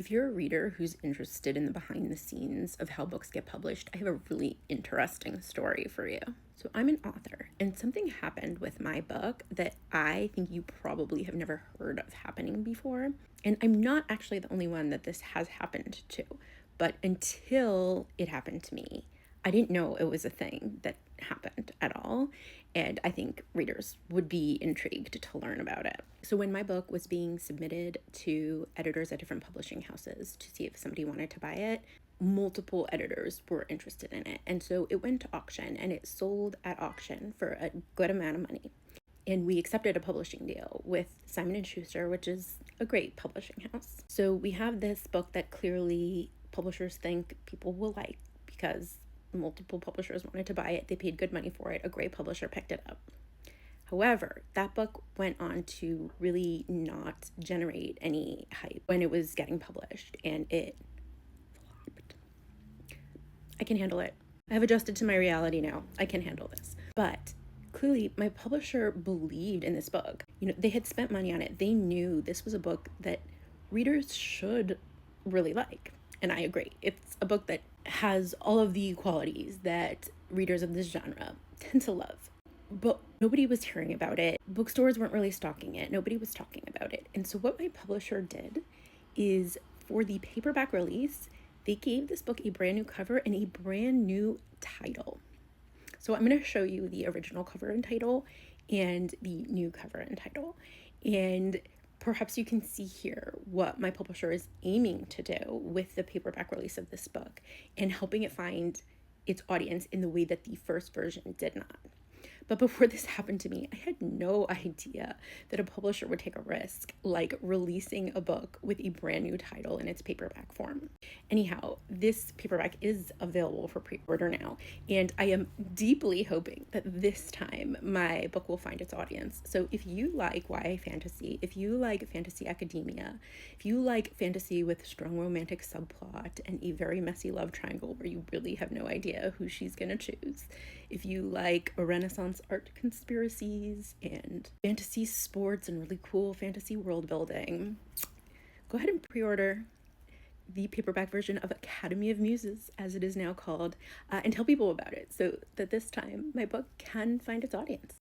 If you're a reader who's interested in the behind the scenes of how books get published, I have a really interesting story for you. So, I'm an author, and something happened with my book that I think you probably have never heard of happening before. And I'm not actually the only one that this has happened to, but until it happened to me, I didn't know it was a thing that happened at all. And I think readers would be intrigued to learn about it. So, when my book was being submitted to editors at different publishing houses to see if somebody wanted to buy it, multiple editors were interested in it. And so it went to auction and it sold at auction for a good amount of money. And we accepted a publishing deal with Simon & Schuster, which is a great publishing house. So we have this book that clearly publishers think people will like because multiple publishers wanted to buy it. They paid good money for it. A great publisher picked it up. However, that book went on to really not generate any hype when it was getting published, and it flopped. I can handle it. I have adjusted to my reality now. I can handle this. But clearly, my publisher believed in this book. They had spent money on it. They knew this was a book that readers should really like. And I agree. It's a book that has all of the qualities that readers of this genre tend to love. But nobody was hearing about it. Bookstores weren't really stocking it. Nobody was talking about it. And so what my publisher did is, for the paperback release, they gave this book a brand new cover and a brand new title. So I'm going to show you the original cover and title and the new cover and title. And perhaps you can see here what my publisher is aiming to do with the paperback release of this book and helping it find its audience in the way that the first version did not. But before this happened to me, I had no idea that a publisher would take a risk like releasing a book with a brand new title in its paperback form. Anyhow, this paperback is available for pre-order now, and I am deeply hoping that this time my book will find its audience. So if you like YA fantasy, if you like fantasy academia, if you like fantasy with strong romantic subplot and a very messy love triangle where you really have no idea who she's gonna choose, if you like a Renaissance art conspiracies and fantasy sports and really cool fantasy world building, go ahead and pre-order the paperback version of Academy of Muses, as it is now called, and tell people about it so that this time my book can find its audience.